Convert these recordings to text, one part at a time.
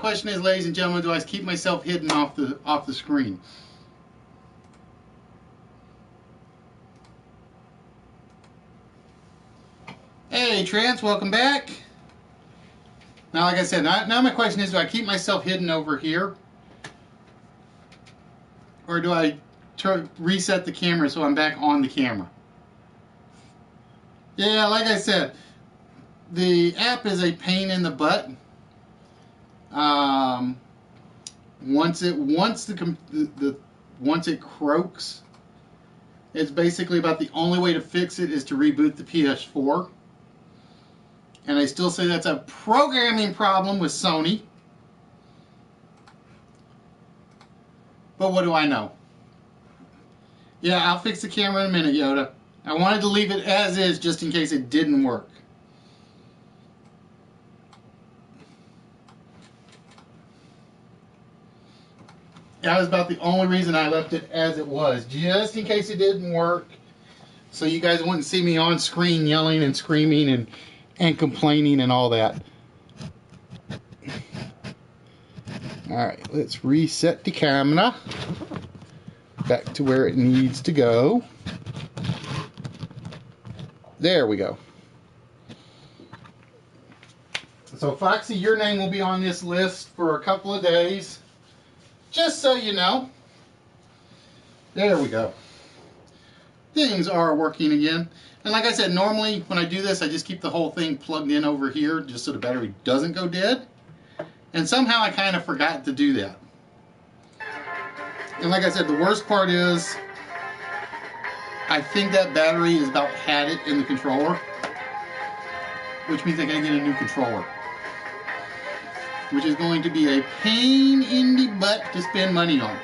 question is, ladies and gentlemen, do I keep myself hidden off the screen? Hey, Trance, welcome back. Now, like I said, now my question is, do I keep myself hidden over here? Or do I reset the camera so I'm back on the camera? Yeah, like I said, the app is a pain in the butt. Once it croaks, it's basically about the only way to fix it is to reboot the PS4. And I still say that's a programming problem with Sony. But what do I know? Yeah, I'll fix the camera in a minute, Yoda. I wanted to leave it as is just in case it didn't work. That was about the only reason I left it as it was, just in case it didn't work, so you guys wouldn't see me on screen yelling and screaming and complaining and all that. Alright, let's reset the camera back to where it needs to go. There we go. So Foxy, your name will be on this list for a couple of days, just so you know. There we go. Things are working again. And like I said, normally when I do this, I just keep the whole thing plugged in over here just so the battery doesn't go dead. And somehow I kind of forgot to do that. And like I said, the worst part is I think that battery is about had it in the controller, which means I gotta get a new controller, which is going to be a pain in the butt to spend money on.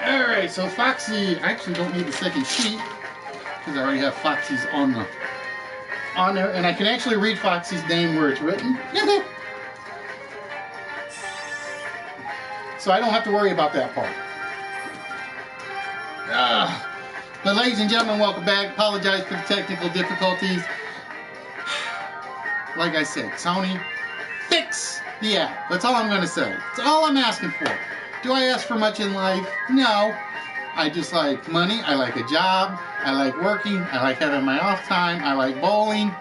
Alright, so Foxy, I actually don't need the second sheet because I already have Foxy's on there, and I can actually read Foxy's name where it's written. So I don't have to worry about that part. But ladies and gentlemen, welcome back. Apologize for the technical difficulties. Like I said, Sony, fix the app. That's all I'm going to say. That's all I'm asking for. Do I ask for much in life? No. I just like money. I like a job. I like working. I like having my off time. I like bowling.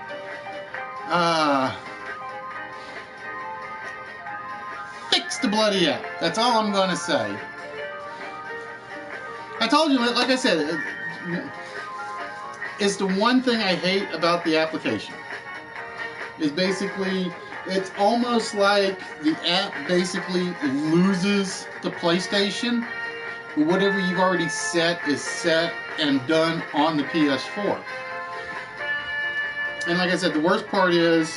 Fix the bloody app. That's all I'm going to say. I told you, like I said, it's the one thing I hate about the application. Is basically, it's almost like the app basically loses the PlayStation. Whatever you've already set is set and done on the PS4. And like I said, the worst part is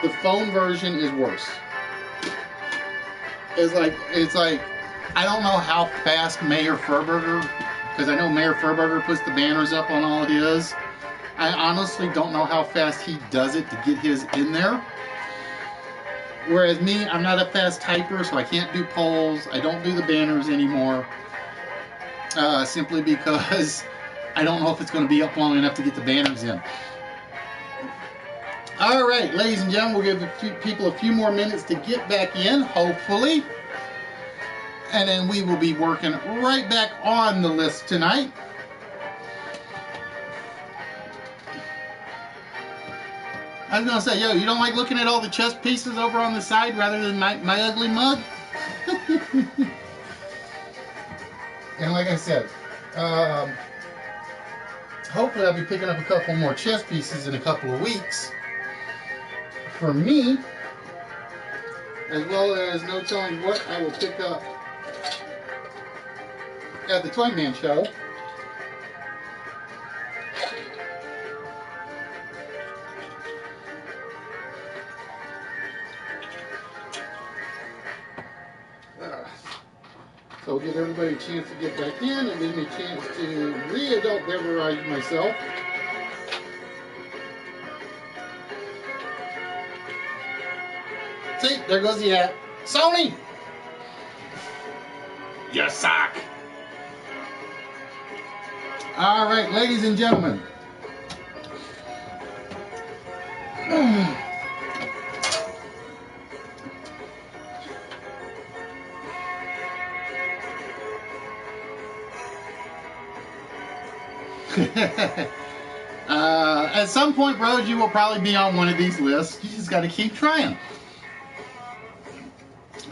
the phone version is worse. It's like I don't know how fast Mayor Furburger, because I know Mayor Furburger puts the banners up on all it is. I honestly don't know how fast he does it to get his in there. Whereas me, I'm not a fast typer, so I can't do polls. I don't do the banners anymore. Simply because I don't know if it's going to be up long enough to get the banners in. Alright, ladies and gentlemen, we'll give people a few more minutes to get back in, hopefully. And then we will be working right back on the list tonight. I was going to say, yo, you don't like looking at all the chess pieces over on the side rather than my ugly mug? And like I said, hopefully I'll be picking up a couple more chess pieces in a couple of weeks. For me, as well as no telling what I will pick up at the Toy Man Show. So give everybody a chance to get back in. It gives me a chance to re-adult beverize myself. See, there goes the app. Sony! You suck! Alright, ladies and gentlemen. At some point, bros, you will probably be on one of these lists. You just got to keep trying.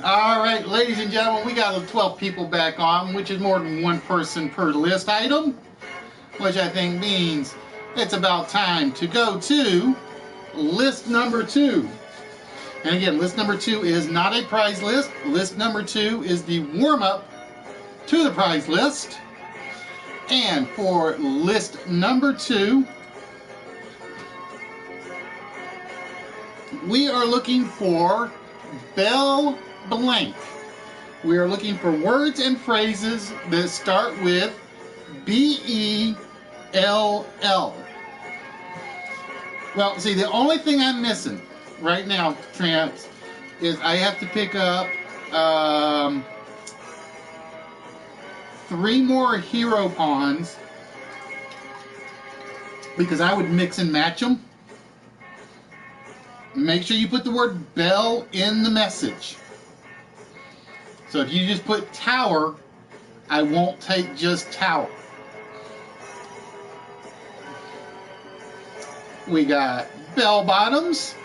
All right, ladies and gentlemen, we got 12 people back on, which is more than one person per list item, which I think means it's about time to go to list number 2. And again, list number 2 is not a prize list. List number 2 is the warm-up to the prize list. And for list number 2, we are looking for Bell Blank. We are looking for words and phrases that start with B-E-L-L. Well, see, the only thing I'm missing right now, Tramps, is I have to pick up 3 more hero pawns because I would mix and match them. Make sure you put the word Bell in the message. So if you just put tower, I won't take just tower. We got bell bottoms.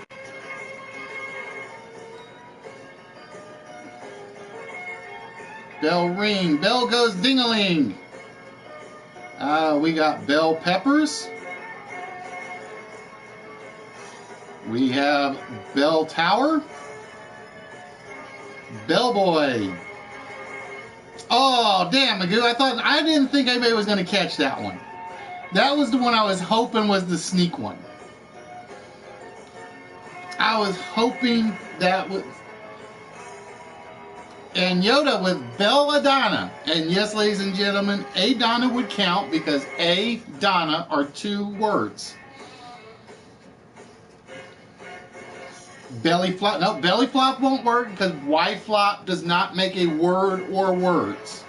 Bell ring. Bell goes ding-a-ling. We got bell peppers. We have bell tower. Bellboy. Oh, damn, Magoo. I didn't think anybody was going to catch that one. That was the one I was hoping was the sneak one. I was hoping that was... And Yoda with Belladonna. And yes, ladies and gentlemen, A Donna would count because A Donna are 2 words. Belly flop. No, belly flop won't work because Y flop does not make a word or words.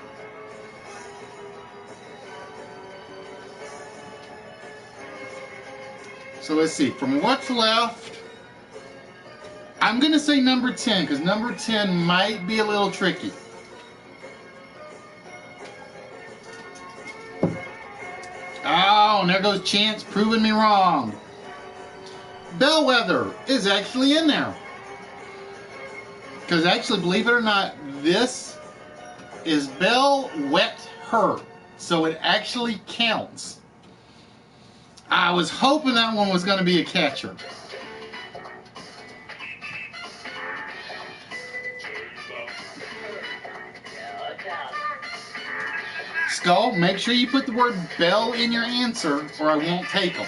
So let's see. From what's left, I'm going to say number 10 because number 10 might be a little tricky. Oh, and there goes Chance proving me wrong. Bellwether is actually in there. Because actually, believe it or not, this is Bell Wet Her. So it actually counts. I was hoping that one was going to be a catcher. Skull, make sure you put the word bell in your answer or I won't take them.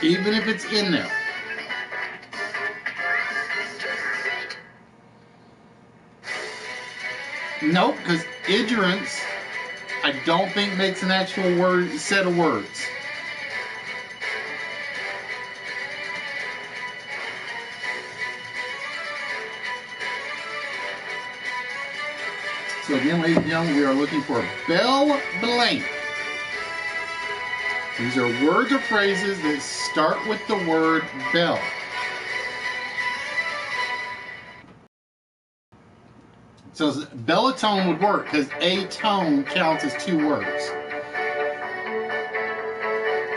Even if it's in there. Nope, because ignorance, I don't think makes an actual word set of words. So again, ladies and gentlemen, we are looking for Bell Blank. These are words or phrases that start with the word bell. So bellatone would work because a tone counts as 2 words.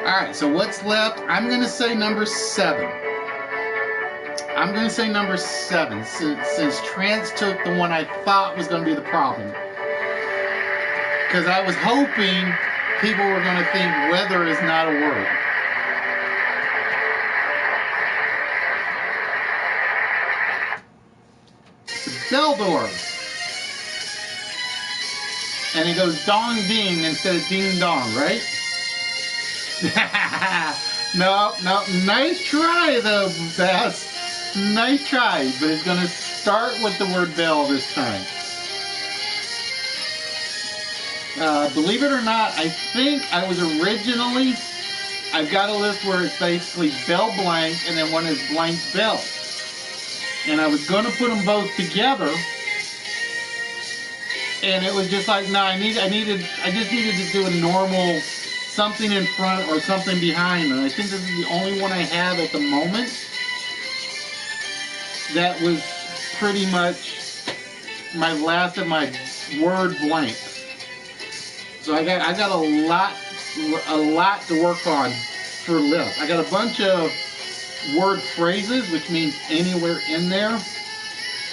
Alright, so what's left? I'm going to say number 7. I'm going to say number 7 since Trance took the one I thought was going to be the problem. Because I was hoping people were going to think weather is not a word. Bell door. And it goes dong ding instead of ding dong, right? No, nice try though, Bass. Nice try, but it's going to start with the word bell this time. Believe it or not, I think I was originally, I've got a list where it's basically bell blank and then one is blank bell. And I was going to put them both together. And it was just like, no, I just needed to do a normal something in front or something behind. And I think this is the only one I have at the moment that was pretty much my last of my word blanks. So I got a lot a lot to work on for lists. I got a bunch of word phrases, which means anywhere in there,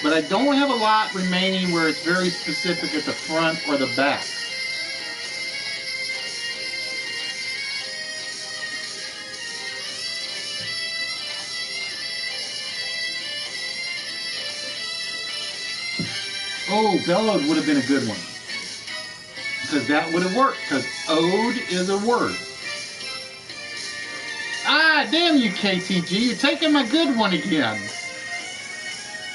but I don't have a lot remaining where it's very specific at the front or the back. Oh, bellowed would have been a good one, because that would have worked, because ode is a word. Ah, damn you, KTG, you're taking my good one again.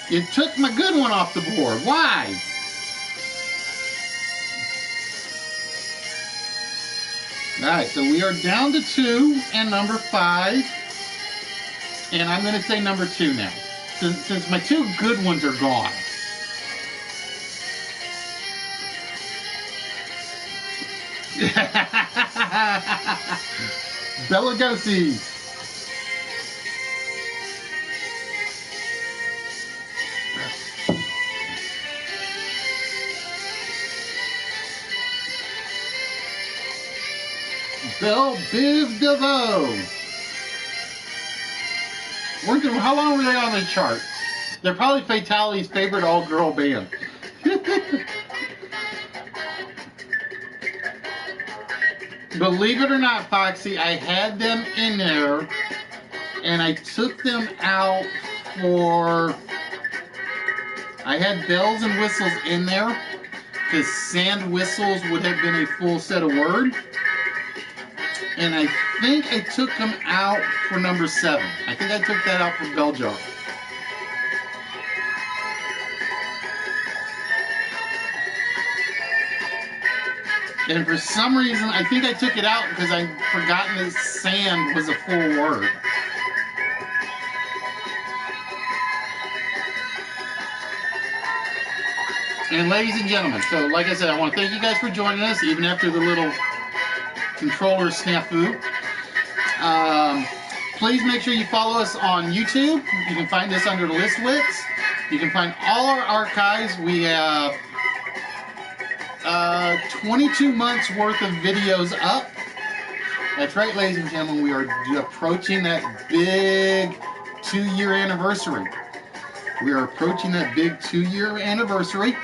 You took my good one off the board. Why? Alright, so we are down to 2 and number 5. And I'm going to say number 2 now, since my 2 good ones are gone. Bella Lugosi. Belle Biv DeVoe. How long were they on the chart? They're probably Fatality's favorite all-girl band. Believe it or not, Foxy, I had them in there, and I took them out for... I had bells and whistles in there, because sand whistles would have been a full set of words. And I think I took them out for number 7. I think I took that out for bell jar. And for some reason, I think I took it out because I'd forgotten that sand was a full word. And ladies and gentlemen, so like I said, I want to thank you guys for joining us, even after the little controller snafu. Please make sure you follow us on YouTube. You can find us under the list Wits. You can find all our archives. We have 22 months worth of videos up. That's right, ladies and gentlemen, we are approaching that big 2-year anniversary. We are approaching that big 2-year anniversary.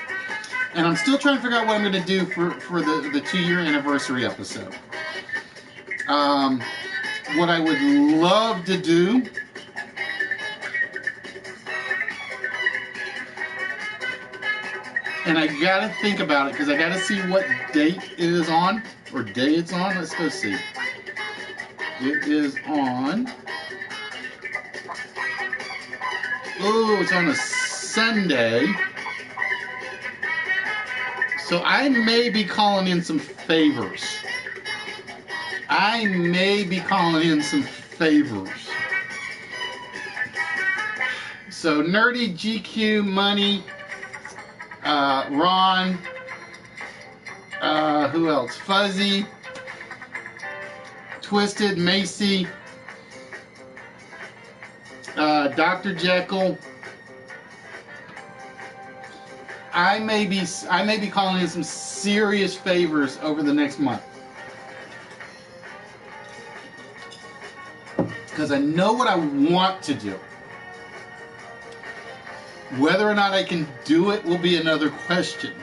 And I'm still trying to figure out what I'm going to do for the 2-year anniversary episode. What I would love to do and I gotta think about it because I gotta see what date it is on, or day it's on. Let's go see. It is on. Oh, it's on a Sunday. So I may be calling in some favors. So Nerdy, GQ, Money, Ron, who else? Fuzzy, Twisted, Macy, Dr. Jekyll. I may be calling in some serious favors over the next month. Because I know what I want to do. Whether or not I can do it will be another question.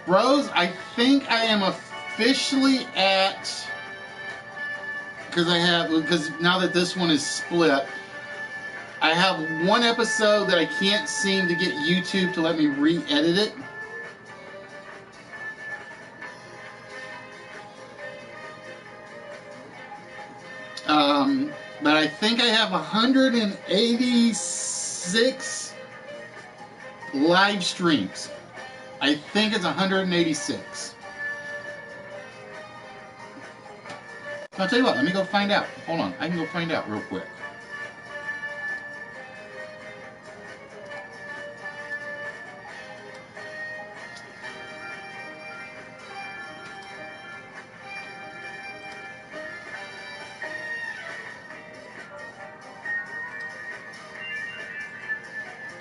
Bros, I think I am officially at, because now that this one is split, I have one episode that I can't seem to get YouTube to let me re-edit it. But I think I have 186 live streams. I think it's 186. I'll tell you what, let me go find out. Hold on, I can go find out real quick.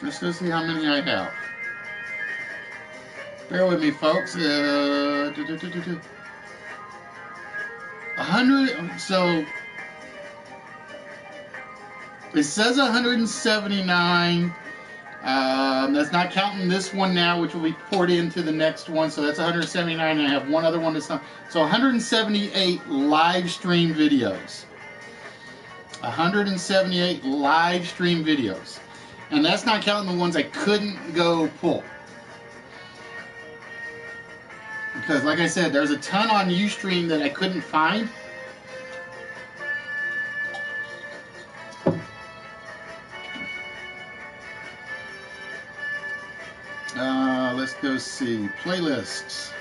Let's go see how many I have. Bear with me, folks. 100. So it says 179. That's not counting this one now, which will be poured into the next one. So that's 179, and I have one other one that's not. So 178 live stream videos. 178 live stream videos. And that's not counting the ones I couldn't go pull. Because like I said, there's a ton on Ustream that I couldn't find. Let's go see. Playlists.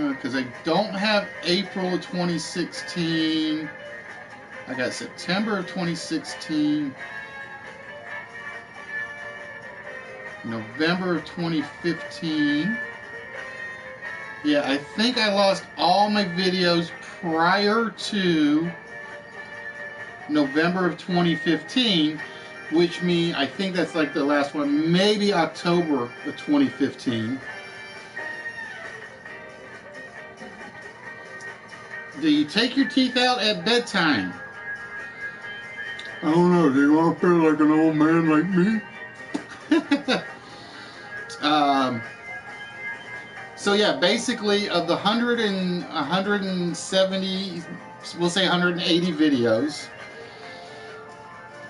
Because I don't have April of 2016. I got September of 2016. November of 2015. Yeah, I think I lost all my videos prior to November of 2015, which means I think that's like the last one, maybe October of 2015. Do you take your teeth out at bedtime? I don't know. Do you want to feel like an old man like me? So yeah, basically of the 170, we'll say 180 videos,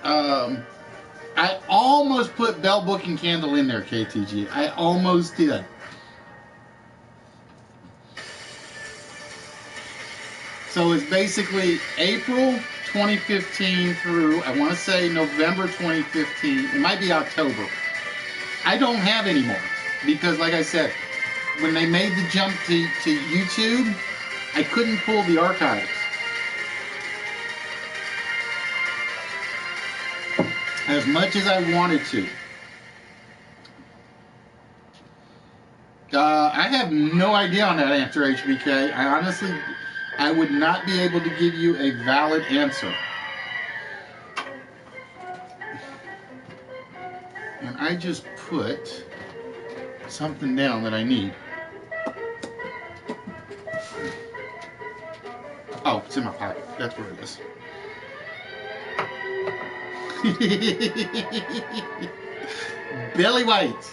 I almost put Bell Book and Candle in there, KTG. I almost did. So it's basically April 2015 through, I want to say November 2015. It might be October. I don't have any more because, like I said, when they made the jump to YouTube, I couldn't pull the archives. As much as I wanted to. I have no idea on that answer, HBK. I would not be able to give you a valid answer. And I just put something down that I need. Oh, it's in my pocket. That's where it is. Billy White.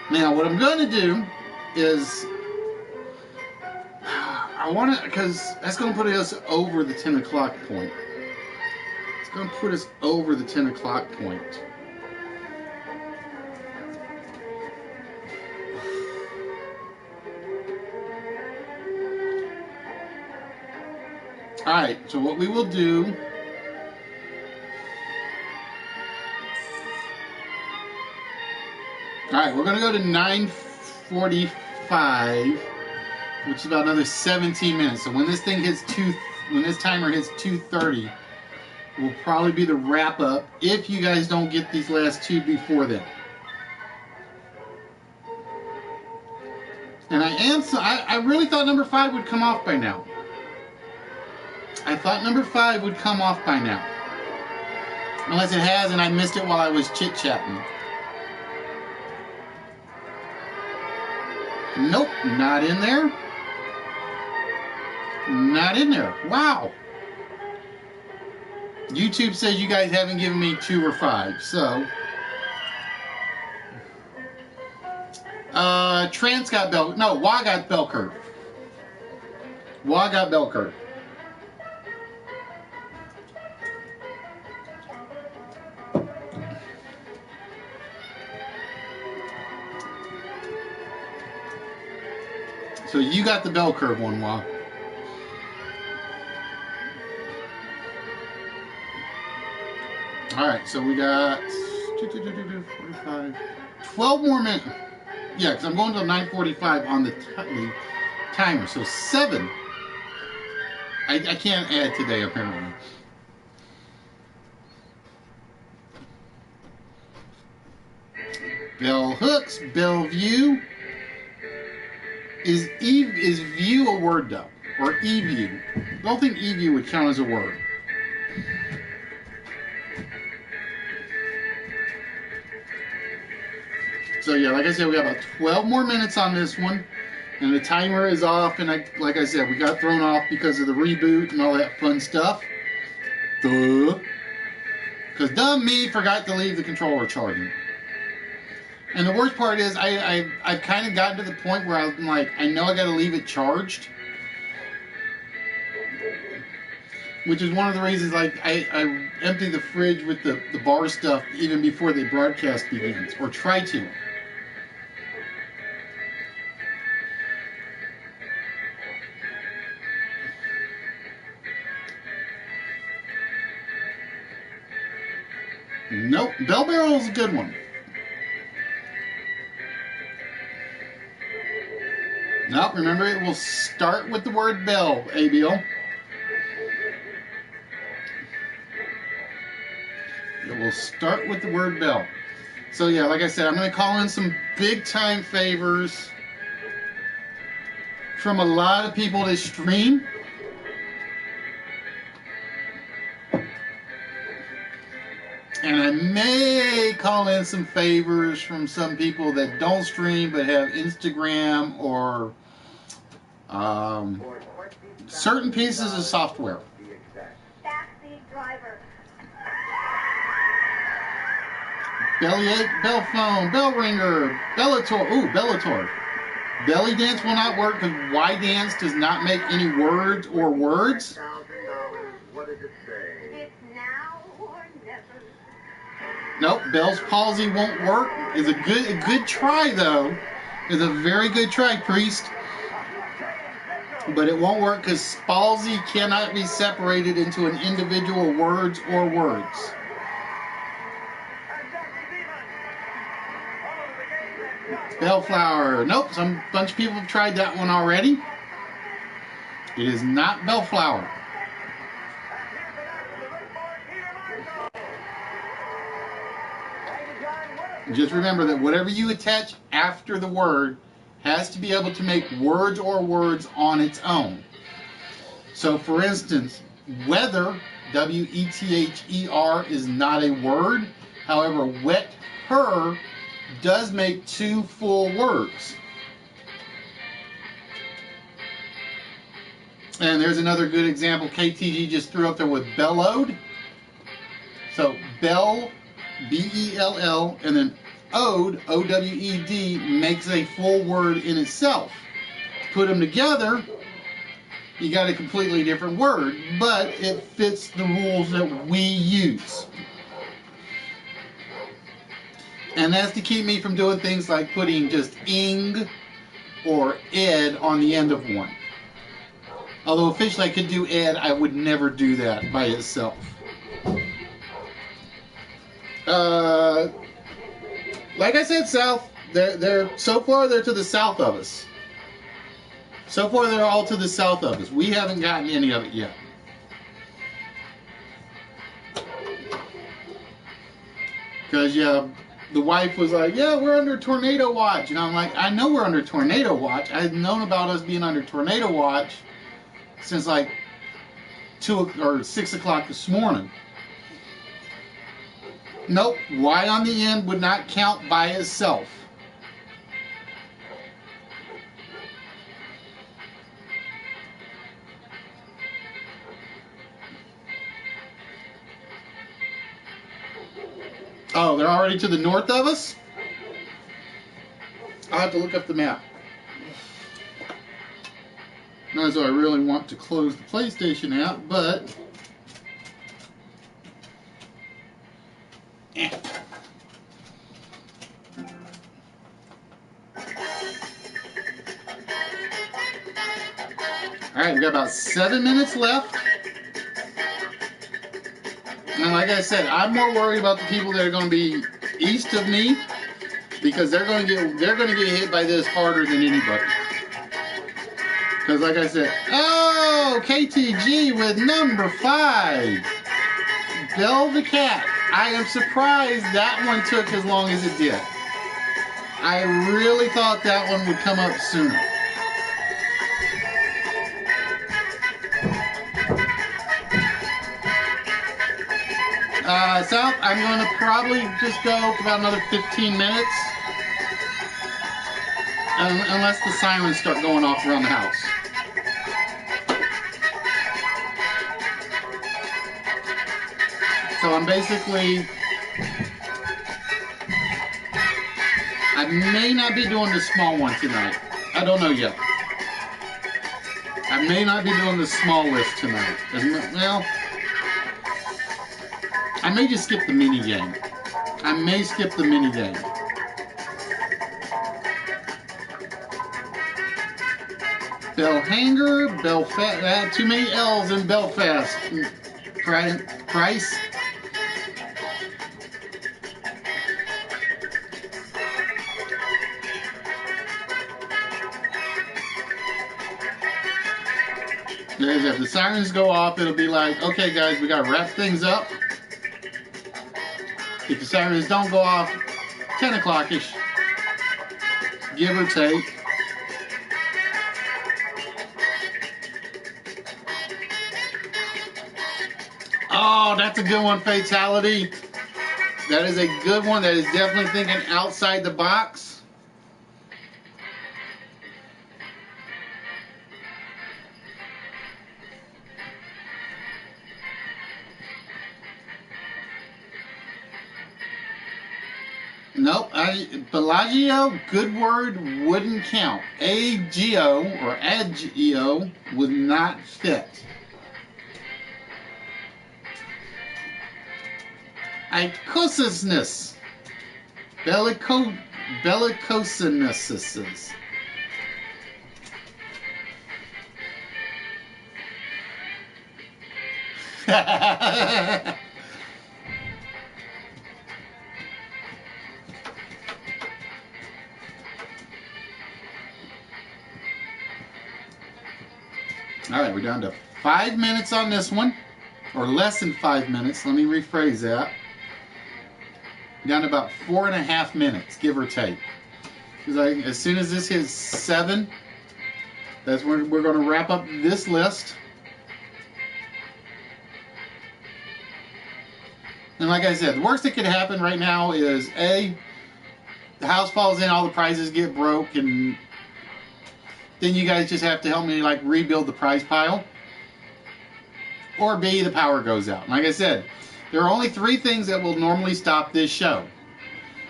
Now, what I'm going to do is, I want to, because that's going to put us over the 10 o'clock point. It's going to put us over the 10 o'clock point. Alright, so what we will do, alright, we're going to go to 9:45, which is about another 17 minutes. So when this thing hits when this timer hits 2:30, will probably be the wrap up if you guys don't get these last two before then. And I really thought number 5 would come off by now. I thought number 5 would come off by now. Unless it has and I missed it while I was chit-chatting. Nope, not in there. Not in there. Wow. YouTube says you guys haven't given me 2 or 5, so. Trans got bell, no, Wah got bell curve. Wah got bell curve. So you got the bell curve one, Wah. Alright, so we got 45, 12 more minutes. Yeah, because I'm going till 9:45 on the timer. So 7. I can't add today, apparently. Bell hooks, Bellevue. Is view a word though? Or e-view? I don't think e-view would count as a word. So yeah, like I said, we have about 12 more minutes on this one. And the timer is off, and like I said, we got thrown off because of the reboot and all that fun stuff. Duh. Because dumb me forgot to leave the controller charging. And the worst part is, I've kind of gotten to the point where I'm like, I know I got to leave it charged. Which is one of the reasons, like, I empty the fridge with the bar stuff even before the broadcast begins, or try to. Nope, Bell Barrel is a good one. Nope, remember it will start with the word bell, ABL. It will start with the word bell. So yeah, like I said, I'm going to call in some big time favors from a lot of people that stream. And I may call in some favors from some people that don't stream but have Instagram or certain pieces of software. Backseat driver. Bellyache, bell phone, bell ringer, Bellator. Ooh, Bellator. Belly dance will not work because Y dance does not make any words or words. What does it say? It's now or never. Nope, Bell's palsy won't work. Is a good try though. Is a very good try, priest. But it won't work because palsy cannot be separated into an individual words or words. Bellflower. Nope, some bunch of people have tried that one already. It is not Bellflower. Just remember that whatever you attach after the word has to be able to make words or words on its own. So for instance, weather, W-E-T-H-E-R, is not a word. However, wet her does make two full words. And there's another good example KTG just threw up there with bellowed. So bell, B-E-L-L, and then owed, O-W-E-D, makes a full word in itself. Put them together, you got a completely different word, but it fits the rules that we use. And that's to keep me from doing things like putting just ing or ed on the end of one. Although officially I could do ed, I would never do that by itself. Like I said, south, they're so far they're to the south of us. So far they're all to the south of us. We haven't gotten any of it yet. Because yeah, the wife was like, yeah, we're under tornado watch. And I'm like, I know we're under tornado watch. I've known about us being under tornado watch since like 2 or 6 o'clock this morning. Nope, Y on the end would not count by itself. Oh, they're already to the north of us? I'll have to look up the map. Not as though I really want to close the PlayStation app, but... Alright, we've got about 7 minutes left. And like I said, I'm more worried about the people that are going to be east of me, because they're going to get hit by this harder than anybody. Because like I said, oh, KTG with number 5, Bell the Cat. I am surprised that one took as long as it did. I really thought that one would come up sooner. South, I'm going to probably just go for about another 15 minutes. Unless the sirens start going off around the house. So I'm basically... I may not be doing the small one tonight. I don't know yet. I may not be doing the small list tonight. Well... I may just skip the mini game. I may skip the mini game. Belhanger, Belfast, too many L's in Belfast. Price. If the sirens go off, it'll be like, okay guys, we gotta wrap things up. If the sirens don't go off, 10 o'clock-ish, give or take. Oh, that's a good one, Fatality. That is a good one. That is definitely thinking outside the box. Nope, Bellagio, good word, wouldn't count. Agio or Agio would not fit. Icosiousness. Bellicosiousness. All right, we're down to 5 minutes on this one, or less than 5 minutes. Let me rephrase that. Down to about 4.5 minutes, give or take. Because as soon as this hits 7, that's when we're going to wrap up this list. And like I said, the worst that could happen right now is A, the house falls in, all the prizes get broke, and then you guys just have to help me like rebuild the prize pile. Or B, the power goes out. Like I said, there are only 3 things that will normally stop this show.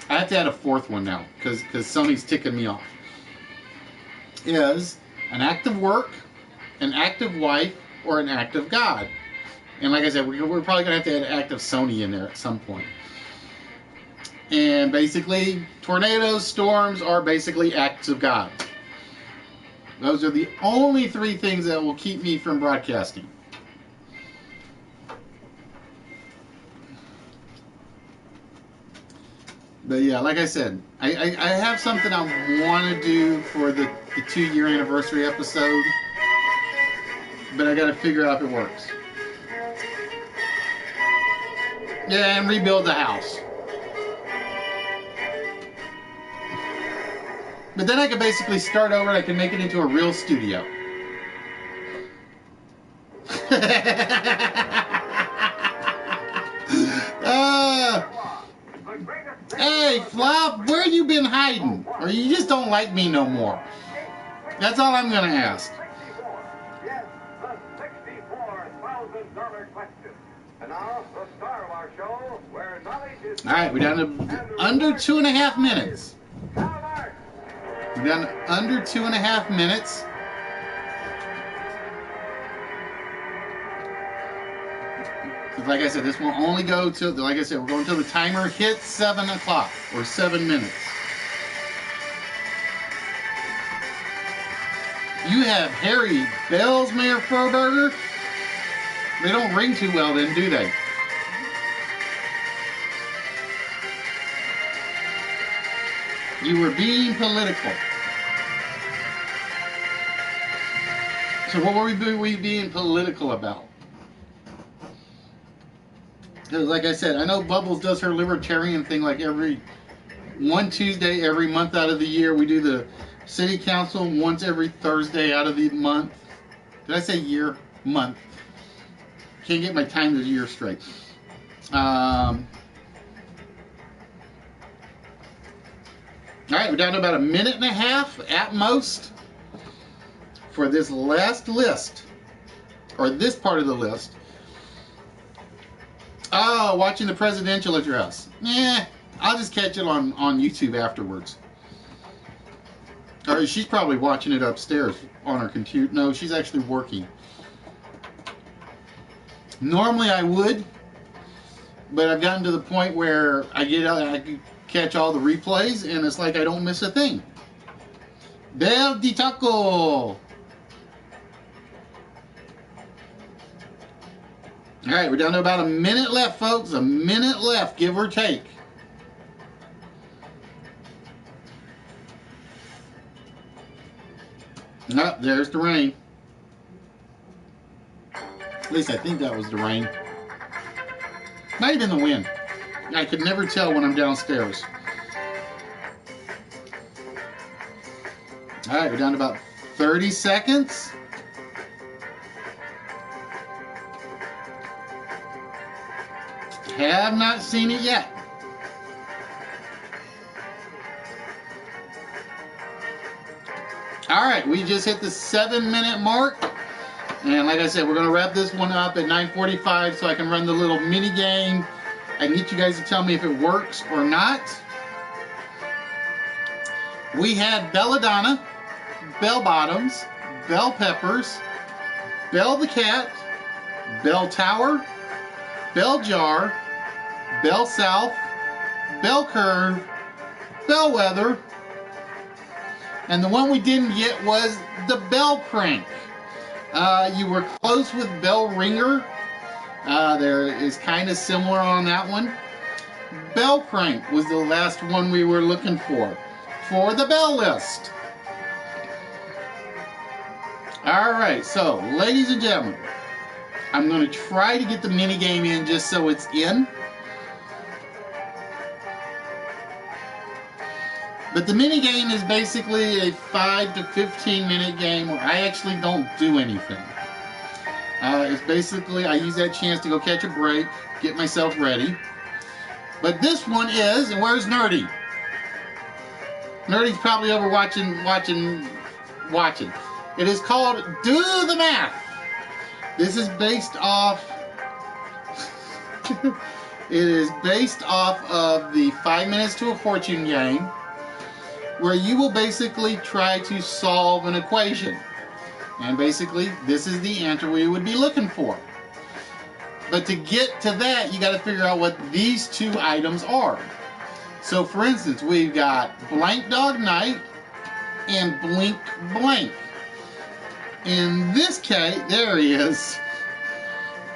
I have to add a 4th one now because Sony's ticking me off. Is an act of work, an act of wife, or an act of God. And like I said, we're probably going to have to add an act of Sony in there at some point. And basically, tornadoes, storms are basically acts of God. Those are the only 3 things that will keep me from broadcasting. But yeah, like I said, I have something I want to do for the 2-year anniversary episode. But I got to figure out if it works. Yeah, and rebuild the house. But then I can basically start over and I can make it into a real studio. Hey, Flop, where you been hiding? Or you just don't like me no more? That's all I'm going to ask. Yes, the $64,000 question. And now, the star of our show, where knowledge is... All right, we're down to under 2.5 minutes. We're down to under 2.5 minutes. Like I said, this will only go to, like I said, we're going until the timer hits 7 o'clock, or 7 minutes. You have Harry Bell's Mayor Furburger. They don't ring too well then, do they? You were being political. So what were we being political about? Because like I said, I know Bubbles does her libertarian thing like every one Tuesday every month out of the year. We do the city council once every Thursday out of the month. Did I say year? Month. Can't get my time of the year straight. All right, we're down to about a minute and a half at most for this last list, or this part of the list. Oh, watching the presidential address. I'll just catch it on YouTube afterwards. Or she's probably watching it upstairs on her computer. No, she's actually working. Normally I would, but I've gotten to the point where I can catch all the replays, and it's like I don't miss a thing. Bel di taco. All right, we're down to about a minute left, folks. A minute left, give or take. Oh, there's the rain. At least I think that was the rain. Might have been the wind. I could never tell when I'm downstairs. All right, we're down to about 30 seconds. Have not seen it yet. All right, we just hit the 7-minute mark. And like I said, we're going to wrap this one up at 9:45 so I can run the little mini game. I can get you guys to tell me if it works or not. We had Belladonna, Bell Bottoms, Bell Peppers, Bell the Cat, Bell Tower, Bell Jar, Bell South, Bell Curve, Bellwether, and the one we didn't get was the Bell Crank. You were close with Bell Ringer. There is kind of similar on that one. Bell Crank was the last one we were looking for the bell list. All right, so ladies and gentlemen, I'm going to try to get the mini game in just so it's in. But the mini game is basically a 5 to 15 minute game where I actually don't do anything. It's basically, I use that chance to go catch a break, get myself ready. But this one is, and where's Nerdy? Nerdy's probably over watching. It is called Do the Math. This is based off, it is based off of the 5 Minutes to a Fortune game, where you will basically try to solve an equation. And basically, this is the answer we would be looking for. But to get to that, you got to figure out what these two items are. So for instance, we've got Blank Dog Night and Blink Blank. In this case, there he is.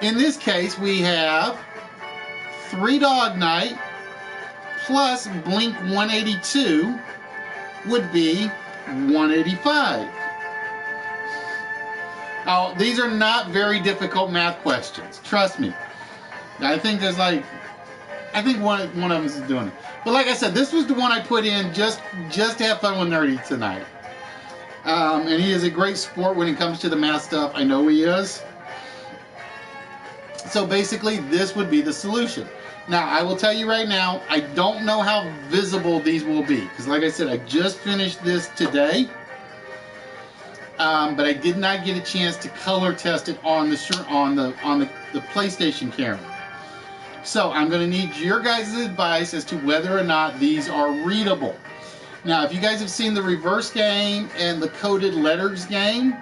In this case, we have 3 Dog Night plus Blink 182 would be 185. Now, these are not very difficult math questions. Trust me. I think there's like, I think one of them is doing it. But like I said, this was the one I put in just to have fun with Nerdy tonight. And he is a great sport when it comes to the math stuff. I know he is. So basically, this would be the solution. Now, I will tell you right now, I don't know how visible these will be. Because like I said, I just finished this today. But I did not get a chance to color test it on the PlayStation camera. So I'm going to need your guys' advice as to whether or not these are readable. Now, if you guys have seen the reverse game and the coded letters game,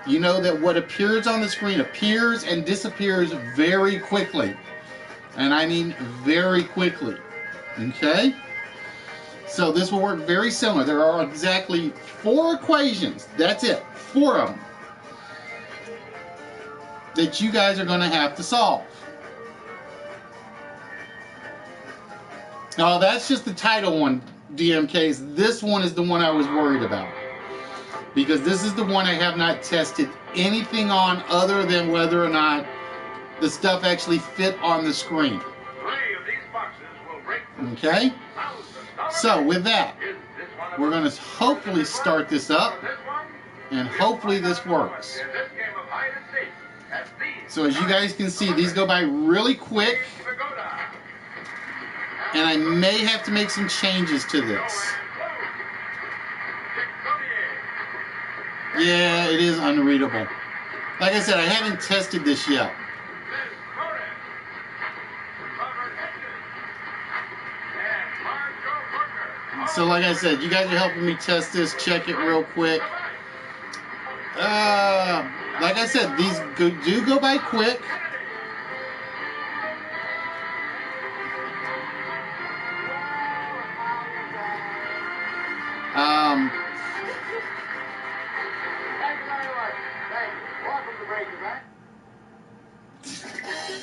you know that what appears on the screen appears and disappears very quickly. And I mean very quickly. Okay? So this will work very similar. There are exactly 4 equations. That's it. 4 of them. That you guys are going to have to solve. Oh, that's just the title one, DMKs. This one is the one I was worried about. Because this is the one I have not tested anything on other than whether or not the stuff actually fit on the screen. 3 of these boxes will break. Okay? So with that, we're going to hopefully start this up, and hopefully this works. So as you guys can see, these go by really quick, and I may have to make some changes to this. Yeah, it is unreadable. Like I said, I haven't tested this yet. So like I said, you guys are helping me test this, check it real quick. Like I said, these do go by quick.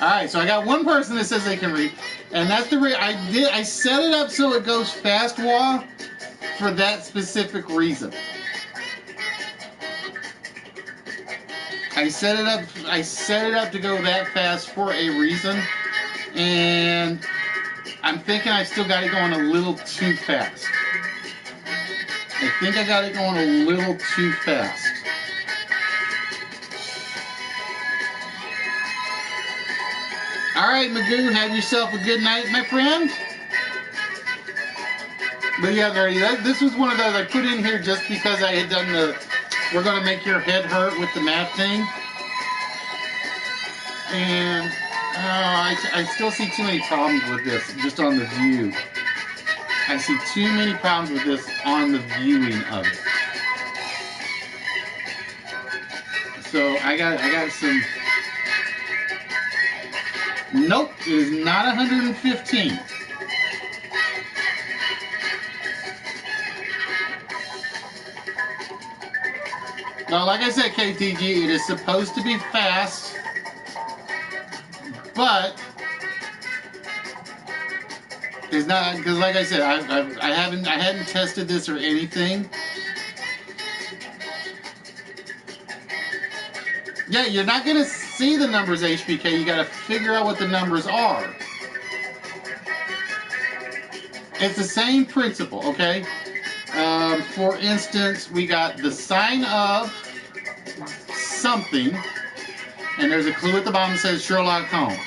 Alright, so I got one person that says they can read, and that's the I set it up so it goes fast wall for that specific reason. I set it up to go that fast for a reason, and I'm thinking I still got it going a little too fast. I think I got it going a little too fast. Alright, Magoo, have yourself a good night, my friend. But yeah, this was one of those I put in here just because I had done the we're going to make your head hurt with the math thing. And I still see too many problems with this just on the view. I see too many problems with this on the viewing of it. So I got some. Nope, it is not 115. Now, like I said, KTG, it is supposed to be fast, but it's not, because like I said, I hadn't tested this or anything. Yeah, you're not gonna see the numbers, HBK. You gotta figure out what the numbers are. It's the same principle, okay? For instance, we got the sign of something, and there's a clue at the bottom that says Sherlock Holmes.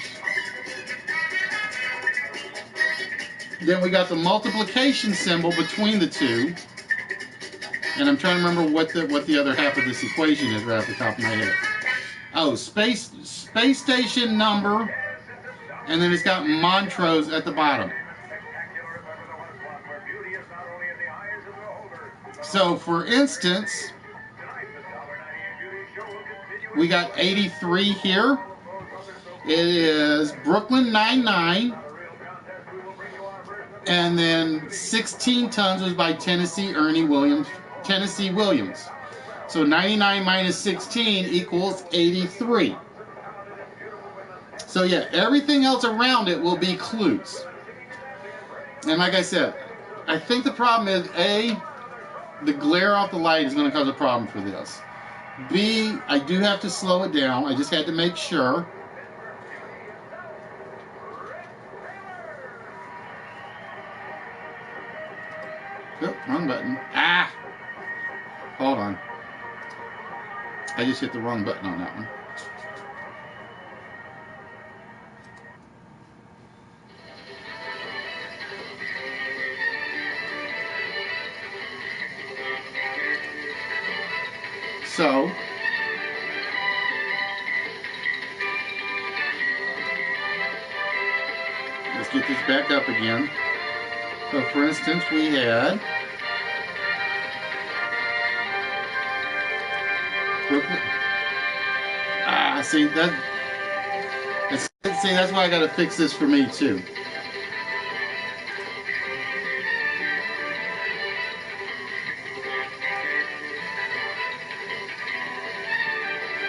Then we got the multiplication symbol between the two, and I'm trying to remember what the other half of this equation is right off the top of my head. Oh, space station number, and then it's got Montrose at the bottom. So, for instance, we got 83 here. It is Brooklyn 99, and then 16 tons was by Tennessee Williams. So 99 minus 16 equals 83. So yeah, everything else around it will be clues. And like I said, I think the problem is A, the glare off the light is going to cause a problem for this. B, I do have to slow it down. I just had to make sure. Oh, wrong button. Ah! Hold on. I just hit the wrong button on that one. So, let's get this back up again. So, for instance, we had Brooklyn. See that's why I got to fix this for me too.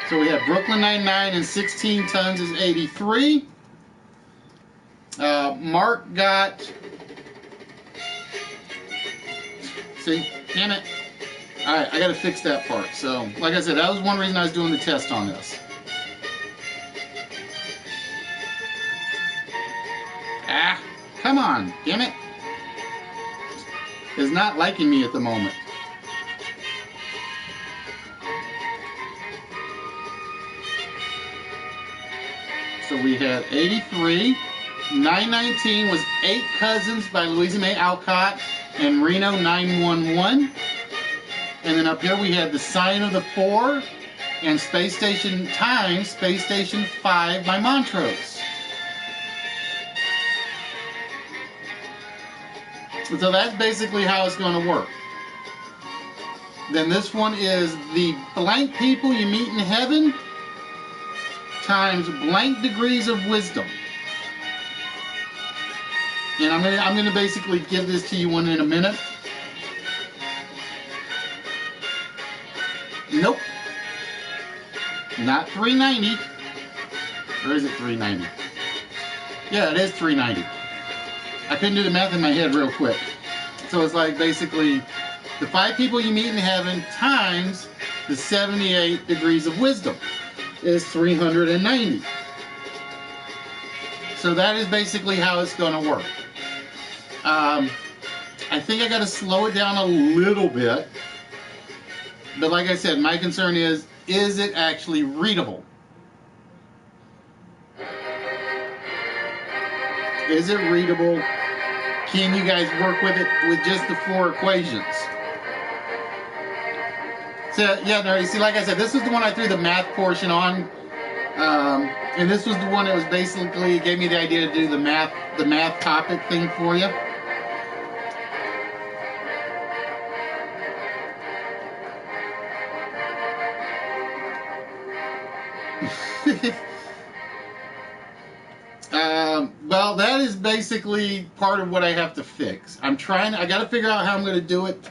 So we have Brooklyn 99 and 16 tons is 83. Mark got, see, damn it. Alright, I gotta fix that part. So, like I said, that was one reason I was doing the test on this. Ah, come on, damn it. is not liking me at the moment. So we had 83. 919 was 8 Cousins by Louisa May Alcott and Reno 911. And then up here we had The Sign of the Four and Space Station Time, Space Station 5 by Montrose. So that's basically how it's going to work. Then this one is the blank people you meet in heaven times blank degrees of wisdom. And I'm gonna basically give this to you one in a minute. Nope. Not 390. Or is it 390? Yeah, it is 390. I couldn't do the math in my head real quick. So it's like basically the 5 people you meet in heaven times the 78 degrees of wisdom is 390. So that is basically how it's going to work. I think I got to slow it down a little bit. But like I said, my concern is it actually readable? Is it readable? Can you guys work with it with just the 4 equations? So yeah, no, you see, like I said, this was the one I threw the math portion on. And this was the one that was basically gave me the idea to do the math topic thing for you. Well, that is basically part of what I have to fix. I got to figure out how I'm going to do it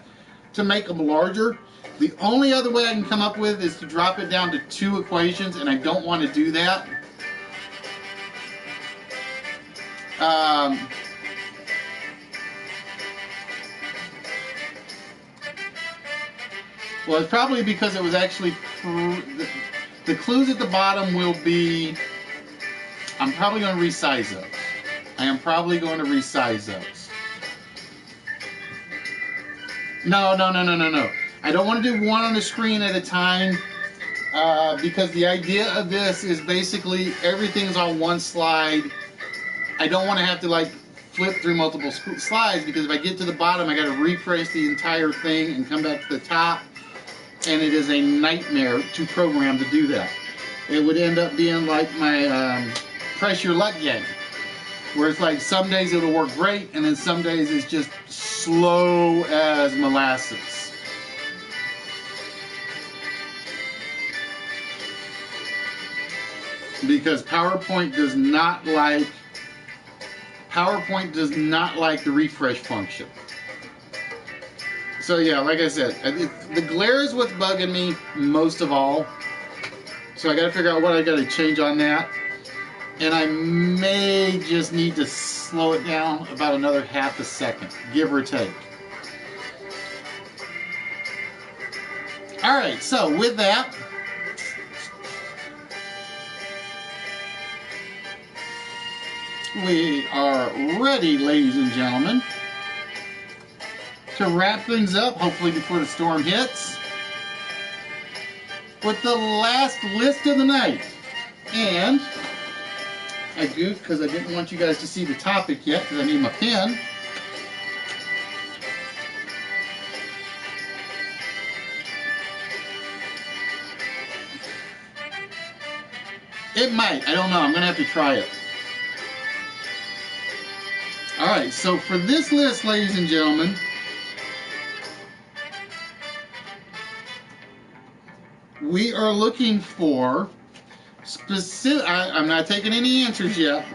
to make them larger. The only other way I can come up with is to drop it down to 2 equations, and I don't want to do that. Well, it's probably because it was actually the clues at the bottom will be. I'm probably going to resize those. I am probably going to resize those. No. I don't want to do one on the screen at a time because the idea of this is basically everything's on one slide. I don't want to have to like flip through multiple slides because if I get to the bottom, I got to refresh the entire thing and come back to the top, and it is a nightmare to program to do that. It would end up being like my Press Your Luck game, where it's like some days it'll work great, and then some days it's just slow as molasses. Because PowerPoint does not like the refresh function. So yeah, like I said, the glare is what's bugging me most of all. So I got to figure out what I got to change on that. And I may just need to slow it down about another half a second, give or take. All right, so with that, we are ready, ladies and gentlemen, to wrap things up, hopefully before the storm hits, with the last list of the night. And I goofed because I didn't want you guys to see the topic yet because I need my pen. It might. I don't know. I'm going to have to try it. Alright, so for this list, ladies and gentlemen, we are looking for specific. I'm not taking any answers yet.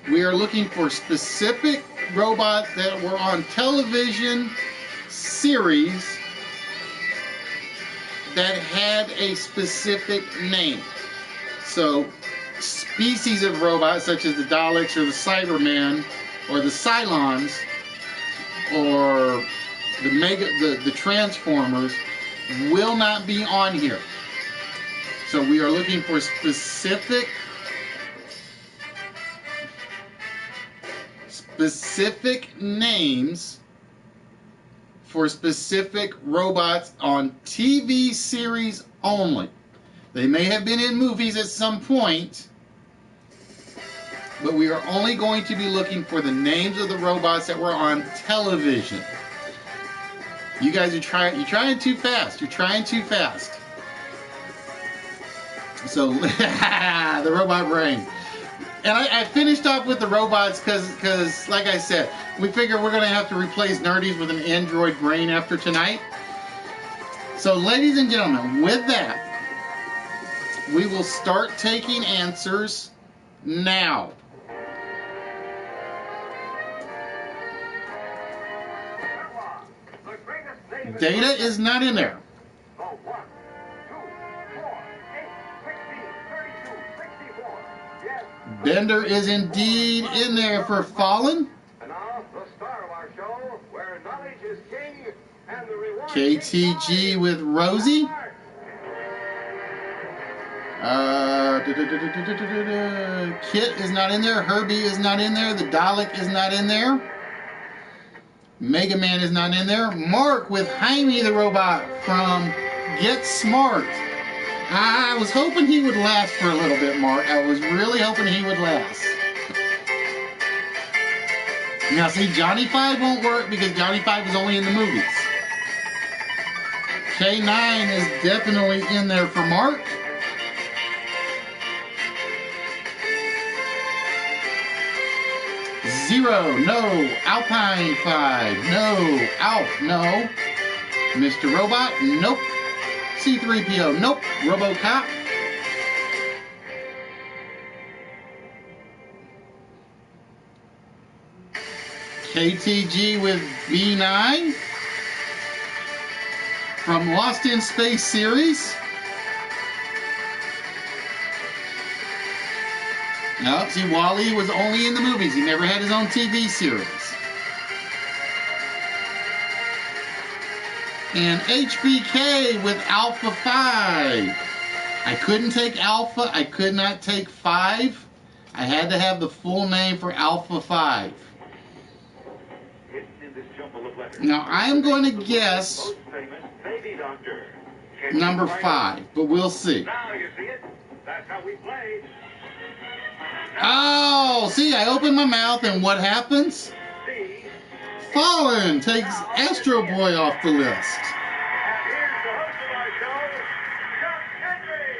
We are looking for specific robots that were on television series that had a specific name. So, species of robots such as the Daleks or the Cybermen or the Cylons or the Transformers will not be on here. So we are looking for specific names for specific robots on TV series only. They may have been in movies at some point, but we are only going to be looking for the names of the robots that were on television. You guys are you're trying too fast. You're trying too fast. So, the robot brain. And I finished off with the robots because, like I said, we figure we're going to have to replace Nerdies with an Android brain after tonight. So, ladies and gentlemen, with that, we will start taking answers now. Data is not in there. Bender is indeed in there for Fallen. And now, the star of our show, where knowledge is king and the reward KTG with Rosie. Kit is not in there. Herbie is not in there. The Dalek is not in there. Mega Man is not in there. Mark with Jaime the robot from Get Smart. I was hoping he would last for a little bit, Mark. I was really hoping he would last. Now, see, Johnny 5 won't work because Johnny 5 is only in the movies. K9 is definitely in there for Mark. Zero, no. Alpine 5, no. Alf, no. Mr. Robot, nope. C-3PO, nope. RoboCop. KTG with B9 from Lost in Space series. No, see, Wally was only in the movies. He never had his own TV series. And HBK with Alpha 5. I couldn't take Alpha. I could not take 5. I had to have the full name for Alpha 5. Now, I am going to guess number 5, but we'll see. Now you see it. That's how we play. Oh, see, I open my mouth, and what happens? Fallen takes Astro Boy off the list. And here's the host of our show, Chuck Henry.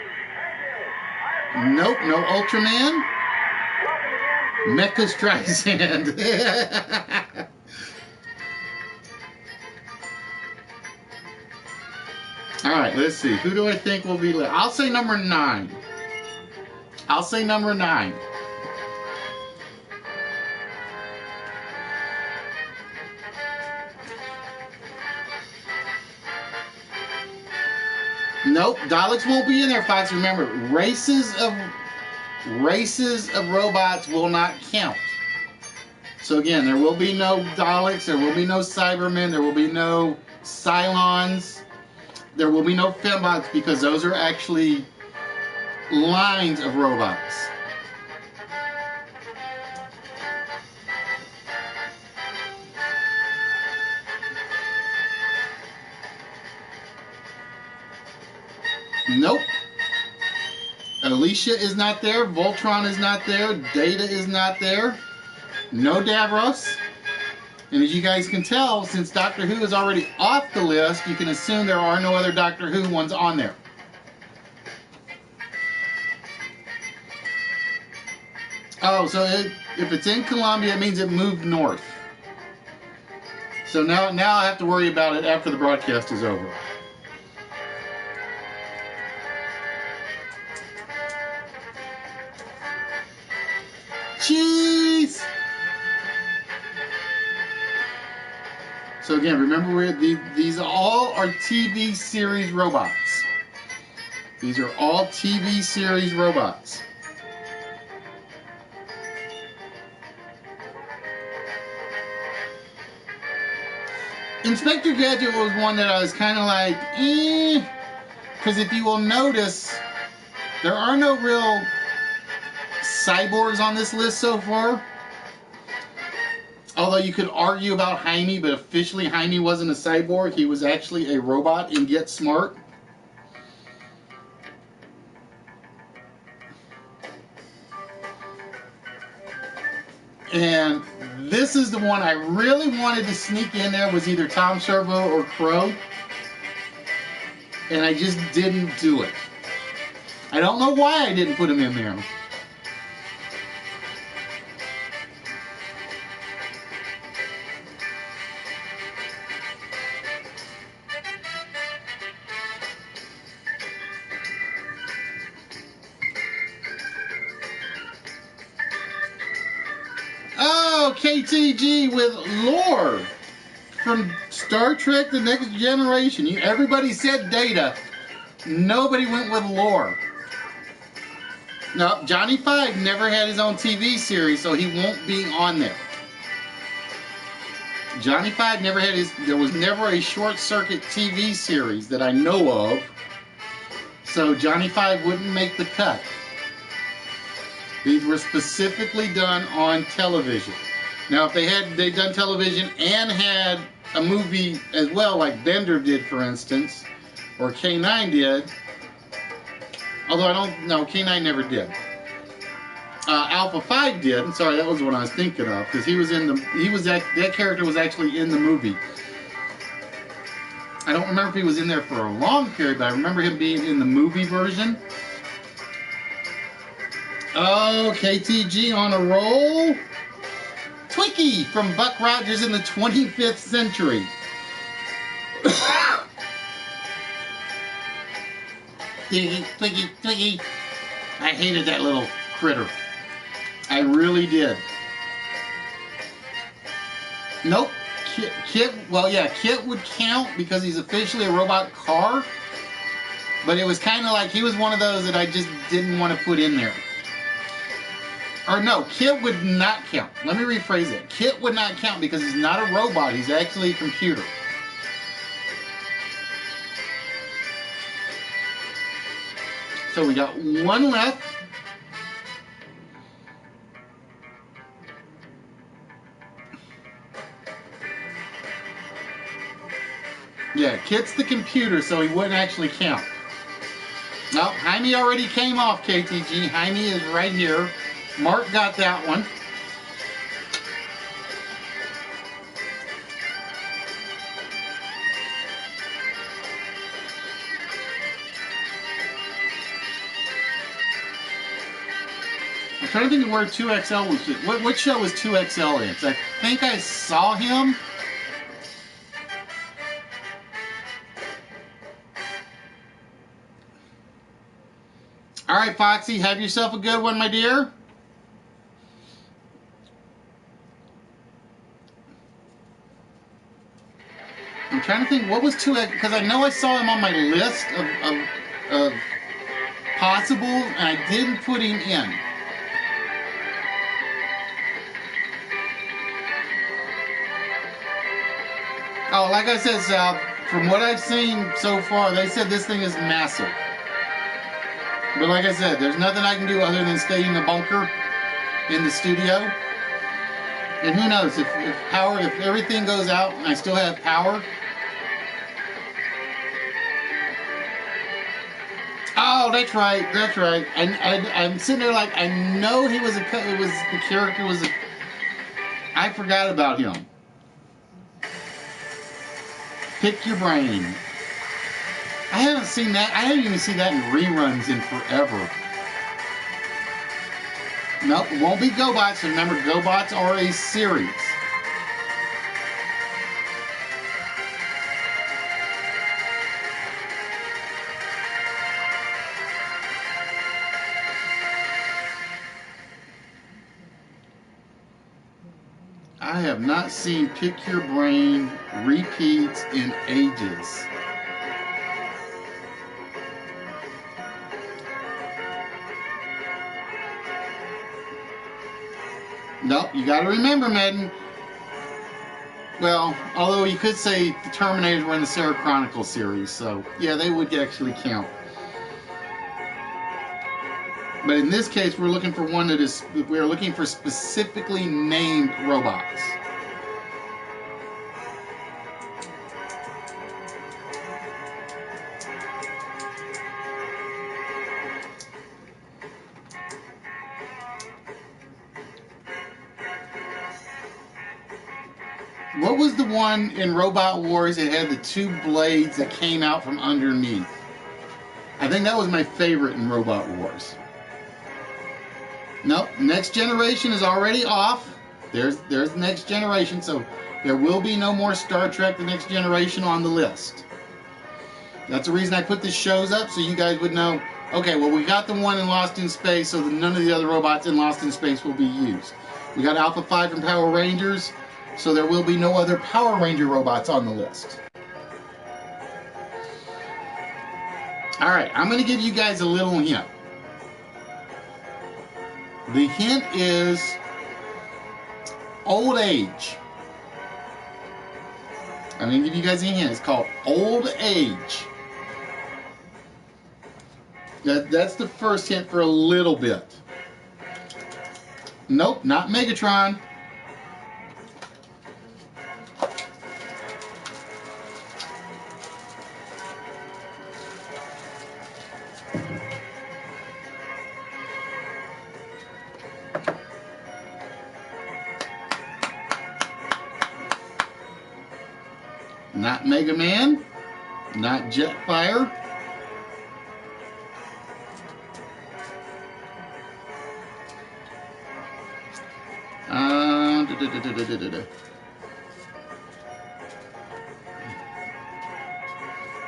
Thank you. Nope, no Ultraman. Welcome again to Mecha Streisand. All right, let's see. Who do I think will be left? I'll say number 9. I'll say number 9. Nope, Daleks won't be in there, Fox. Remember, races of robots will not count. So again, there will be no Daleks, there will be no Cybermen, there will be no Cylons, there will be no Fembots, because those are actually lines of robots. Nope. Alicia is not there. Voltron is not there. Data is not there. No Davros. And as you guys can tell, since Doctor Who is already off the list, you can assume there are no other Doctor Who ones on there. Oh, so if it's in Colombia, it means it moved north. So now I have to worry about it after the broadcast is over. Cheese! So again, remember, these all are TV series robots. These are all TV series robots. Inspector Gadget was one that I was kind of like, because if you will notice, there are no real cyborgs on this list so far. Although you could argue about Jaime, but officially Jaime wasn't a cyborg. He was actually a robot in Get Smart. And this is the one I really wanted to sneak in there, was either Tom Servo or Crow. And I just didn't do it. I don't know why I didn't put him in there. Oh, KTG with lore from Star Trek The Next Generation. Everybody said Data. Nobody went with lore. No, Johnny Five never had his own TV series, so he won't be on there. Johnny Five never had his... There was never a Short Circuit TV series that I know of, so Johnny Five wouldn't make the cut. These were specifically done on television. Now, if they'd done television and had a movie as well, like Bender did, for instance, or K9 did, although I don't know, K9 never did. Alpha 5 did. Sorry, that was what I was thinking of, because that character was actually in the movie. I don't remember if he was in there for a long period, but I remember him being in the movie version. Oh, KTG on a roll. Twiki from Buck Rogers in the 25th Century. Twiki, Twiki, Twiki. I hated that little critter. I really did. Nope. Kit, well, yeah, Kit would count because he's officially a robot car. But it was kind of like he was one of those that I just didn't want to put in there. Or no, Kit would not count. Let me rephrase it. Kit would not count because he's not a robot. He's actually a computer. So we got one left. Yeah, Kit's the computer, so he wouldn't actually count. No, Jaime already came off, KTG. Jaime is right here. Mark got that one. I'm trying to think of where 2XL was. What show was 2XL in? 'Cause I think I saw him. All right, Foxy, have yourself a good one, my dear. I'm trying to think, what was 2X, because I know I saw him on my list of possibles, and I didn't put him in. Oh, like I said, Sal, from what I've seen so far, they said this thing is massive. But like I said, there's nothing I can do other than stay in the bunker in the studio. And who knows, if everything goes out and I still have power. Oh, that's right, that's right. I'm sitting there like, I know he was the character was a, I forgot about him. Pick your brain. I haven't seen that. I haven't even seen that in reruns in forever. Nope, it won't be GoBots. Remember, GoBots are a series. I have not seen Pick Your Brain repeats in ages. Nope, you gotta remember, Madden. Well, although you could say the Terminators were in the Sarah Chronicles series, so yeah, they would actually count. But in this case, we're looking for one that is, we're looking for specifically named robots. What was the one in Robot Wars that had the two blades that came out from underneath? I think that was my favorite in Robot Wars. Nope, Next Generation is already off. There's the Next Generation, so there will be no more Star Trek The Next Generation on the list. That's the reason I put the shows up, so you guys would know, okay, well, we got the one in Lost in Space, so none of the other robots in Lost in Space will be used. We got Alpha 5 from Power Rangers, so there will be no other Power Ranger robots on the list. Alright, I'm going to give you guys a little hint. The hint is old age. I'm going to give you guys a hint. It's called old age. That's the first hint for a little bit. Nope, not Megatron. Not Mega Man, not Jetfire.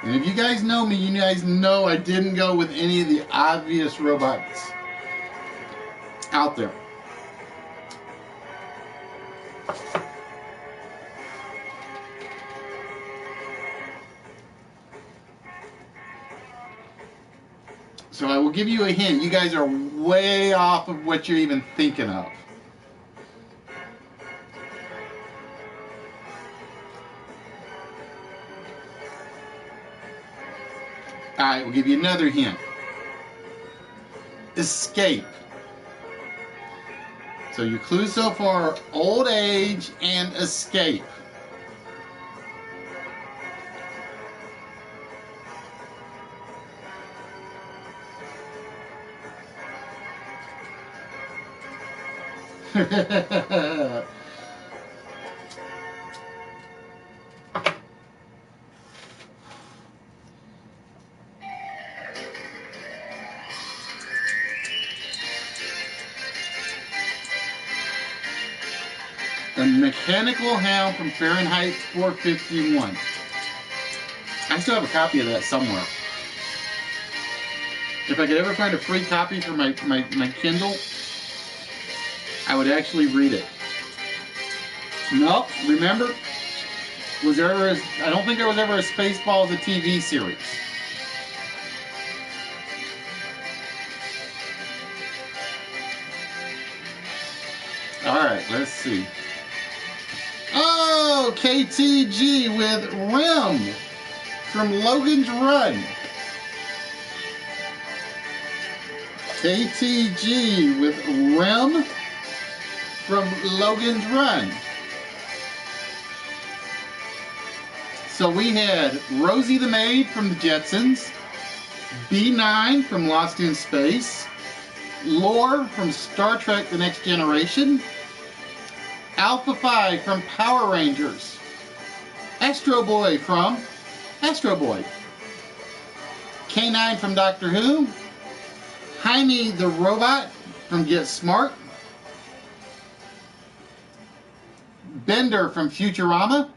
And if you guys know me, you guys know I didn't go with any of the obvious robots out there. So I will give you a hint. You guys are way off of what you're even thinking of. Alright, we'll give you another hint. Escape. So your clues so far are old age and escape. The Mechanical Hound from Fahrenheit 451. I still have a copy of that somewhere. If I could ever find a free copy for my Kindle, I would actually read it. Nope, remember? Was there ever I don't think there was ever a Spaceballs, a TV series. Alright, let's see. Oh, KTG with Rim from Logan's Run. KTG with Rim from Logan's Run. So we had Rosie the Maid from the Jetsons, B9 from Lost in Space, Lore from Star Trek The Next Generation, Alpha 5 from Power Rangers, Astro Boy from Astro Boy, K9 from Doctor Who, Jaime the Robot from Get Smart, Bender from Futurama,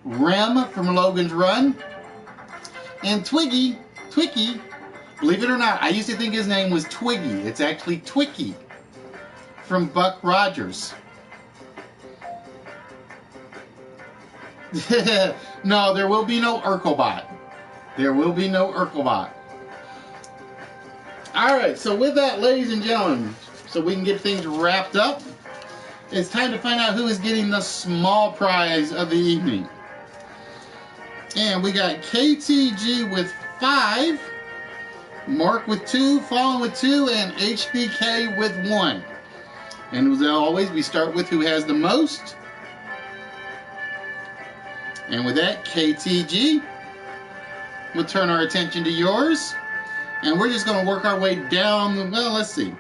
Rem from Logan's Run, and Twiggy, believe it or not, I used to think his name was Twiggy. It's actually Twicky from Buck Rogers. No, there will be no Urkelbot. There will be no Urkelbot. Alright, so with that, ladies and gentlemen, so we can get things wrapped up, it's time to find out who is getting the small prize of the evening. And we got KTG with 5, Mark with 2, Fallen with 2, and HBK with 1. And as always, we start with who has the most. And with that, KTG, we'll turn our attention to yours. And we're just going to work our way down. Well, let's see.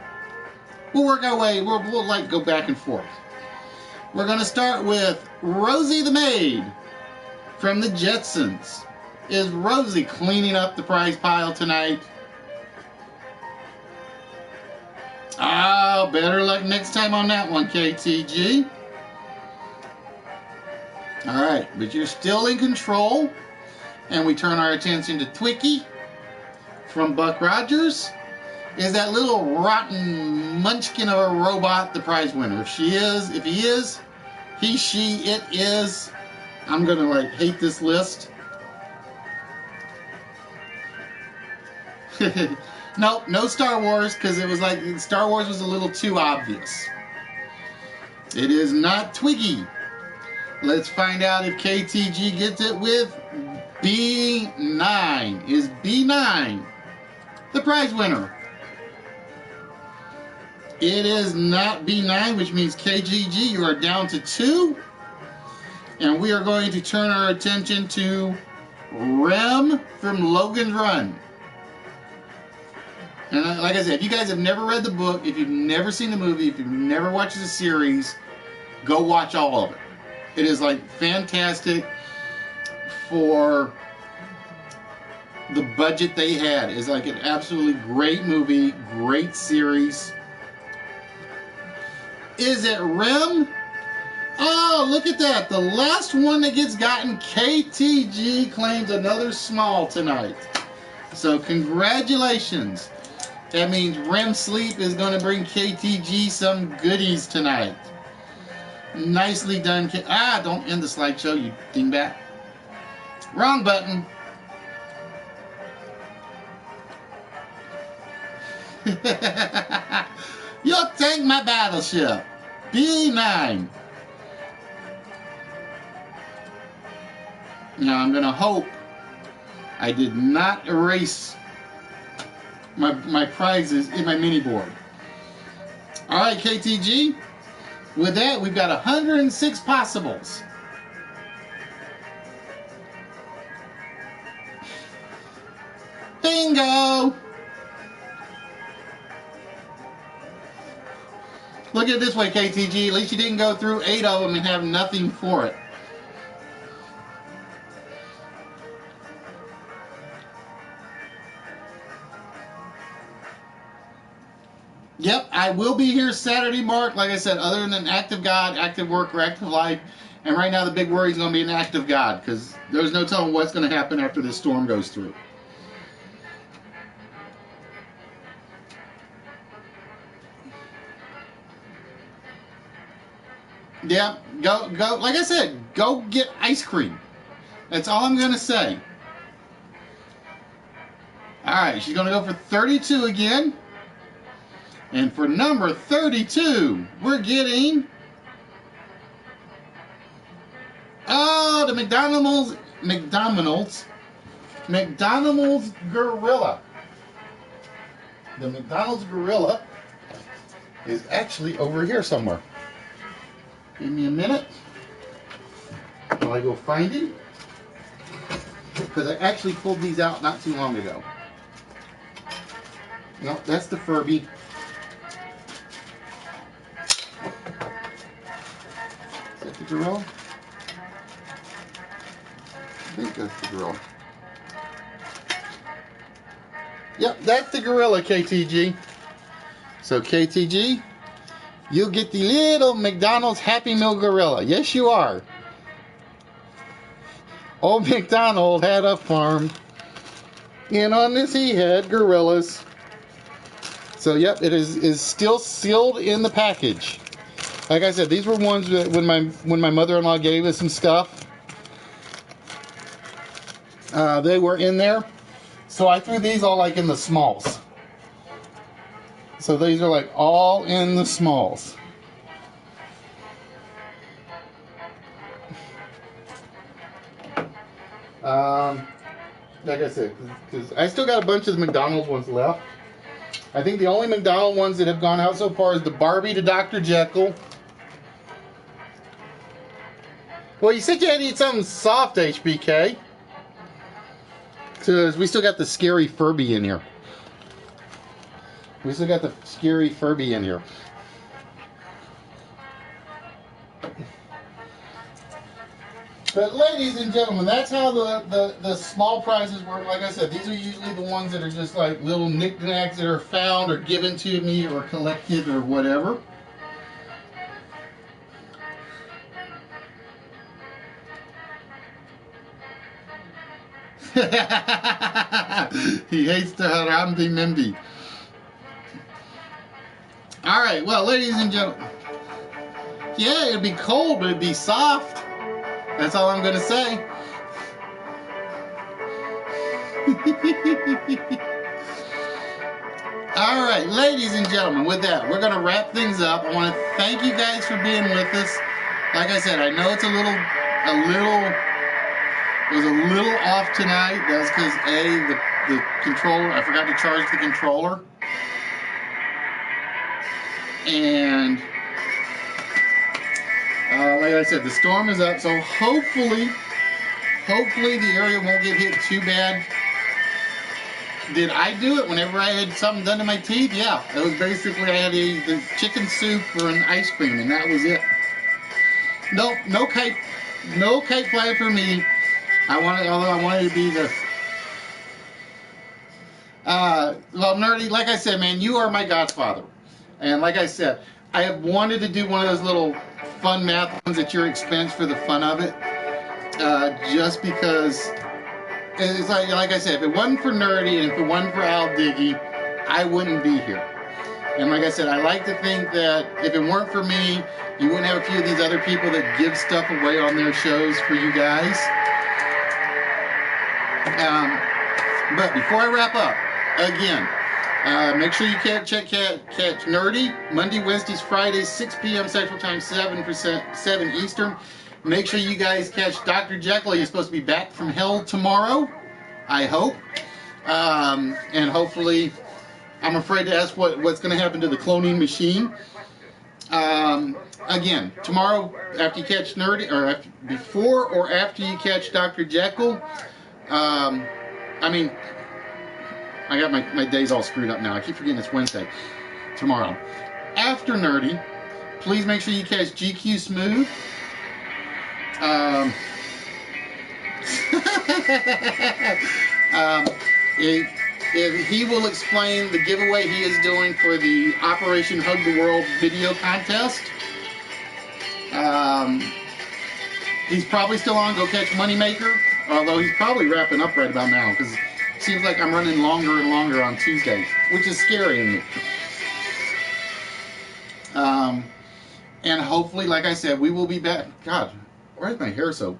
We'll work our way. We'll like go back and forth. We're going to start with Rosie the Maid from the Jetsons. Is Rosie cleaning up the prize pile tonight? Oh, better luck next time on that one, KTG. Alright, but you're still in control. And we turn our attention to Twiki from Buck Rogers. Is that little rotten munchkin of a robot the prize winner? If he is, he, she, it is, I'm gonna like hate this list. Nope, no Star Wars, because it was like Star Wars was a little too obvious. It is not Twiggy. Let's find out if KTG gets it with B9. Is B9 the prize winner? It is not B9, which means KGG, you are down to 2. And we are going to turn our attention to Rem from Logan's Run. And like I said, if you guys have never read the book, if you've never seen the movie, if you've never watched the series, go watch all of it. It is like fantastic for the budget they had. It's like an absolutely great movie, great series. Is it Rem? Oh, look at that. The last one that gets gotten, KTG claims another small tonight. So congratulations. That means REM sleep is going to bring KTG some goodies tonight. Nicely done. Don't end the slideshow, you dingbat. Wrong button. You'll take my battleship. B9. Now I'm going to hope I did not erase my prizes in my mini board. Alright, KTG. With that, we've got 106 possibles. Bingo! Look at it this way, KTG. At least you didn't go through 8 of them and have nothing for it. Yep, I will be here Saturday, Mark. Like I said, other than active God, active work, or active life. And right now the big worry is going to be an active God, because there's no telling what's going to happen after this storm goes through. Yeah, go, like I said, go get ice cream. That's all I'm going to say. Alright, she's going to go for 32 again. And for number 32, we're getting... Oh, the McDonald's Gorilla. The McDonald's Gorilla is actually over here somewhere. Give me a minute while I go find him, because I actually pulled these out not too long ago. No, that's the Furby. Is that the gorilla? I think that's the gorilla. Yep, that's the gorilla, KTG. So KTG, you get the little McDonald's Happy Meal gorilla. Yes, you are. Old MacDonald had a farm, and on this he had gorillas. So yep, it is still sealed in the package. Like I said, these were ones that when my mother-in-law gave us some stuff, they were in there. So I threw these all like in the smalls. So these are like all in the smalls. Like I said, because I still got a bunch of the McDonald's ones left. I think the only McDonald's ones that have gone out so far is the Barbie to Dr. Jekyll. Well, you said you had to eat something soft, HBK. Because we still got the scary Furby in here. We still got the scary Furby in here. But ladies and gentlemen, that's how the small prizes work. Like I said, these are usually the ones that are just like little knickknacks that are found or given to me or collected or whatever. He hates the Harambe Mimbi. Alright, well, ladies and gentlemen. Yeah, it'd be cold, but it'd be soft. That's all I'm gonna say. Alright, ladies and gentlemen, with that, we're gonna wrap things up. I want to thank you guys for being with us. Like I said, I know it's it was a little off tonight. That's because the controller, I forgot to charge the controller. And like I said, the storm is up, so hopefully the area won't get hit too bad. Did I do it whenever I had something done to my teeth? Yeah, it was basically I had the chicken soup or an ice cream, and that was it. Nope, no kite fly for me. Although I wanted to be the. Well, Nerdy, like I said, man, you are my godfather, and like I said, I have wanted to do one of those little fun math ones at your expense for the fun of it, just because it's like I said, if it wasn't for Nerdy and if it wasn't for Al Diggy, I wouldn't be here. And like I said, I like to think that if it weren't for me, you wouldn't have a few of these other people that give stuff away on their shows for you guys. But before I wrap up, again, make sure you catch Nerdy Monday, Wednesdays, Fridays, 6 p.m. Central Time, 7 Eastern. Make sure you guys catch Dr. Jekyll. He's supposed to be back from hell tomorrow, I hope. And hopefully, I'm afraid to ask what's going to happen to the cloning machine. Again, tomorrow, after you catch Nerdy, or before or after you catch Dr. Jekyll, I mean, I got my days all screwed up now. I keep forgetting it's Wednesday. Tomorrow. After Nerdy, please make sure you catch GQ Smooth. He will explain the giveaway he is doing for the Operation Hug the World video contest. He's probably still on. Go catch Moneymaker, although he's probably wrapping up right about now because it seems like I'm running longer and longer on Tuesdays, which is scary in me. And hopefully, like I said, we will be back. God, why is my hair so?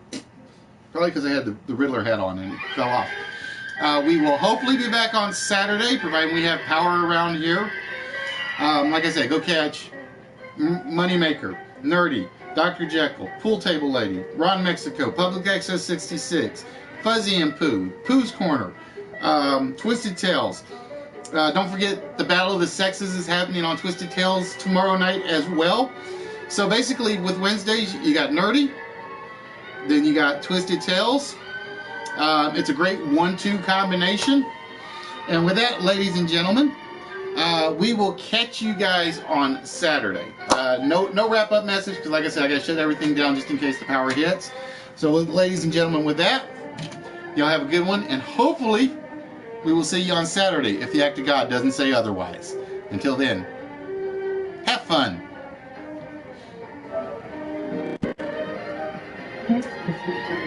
Probably because I had the Riddler hat on and it fell off. We will hopefully be back on Saturday, providing we have power around here. Like I said, go catch Moneymaker, Nerdy, Dr. Jekyll, Pool Table Lady, Ron Mexico, Public Access 66, Fuzzy and Pooh, Pooh's Corner, Twisted Tales. Don't forget the Battle of the Sexes is happening on Twisted Tales tomorrow night as well. So basically, with Wednesdays, you got Nerdy, then you got Twisted Tales. It's a great 1-2 combination. And with that, ladies and gentlemen, we will catch you guys on Saturday. No wrap-up message, because like I said, I got to shut everything down just in case the power hits. So, ladies and gentlemen, with that, y'all have a good one, and hopefully, we will see you on Saturday if the act of God doesn't say otherwise. Until then, have fun. Test procedure.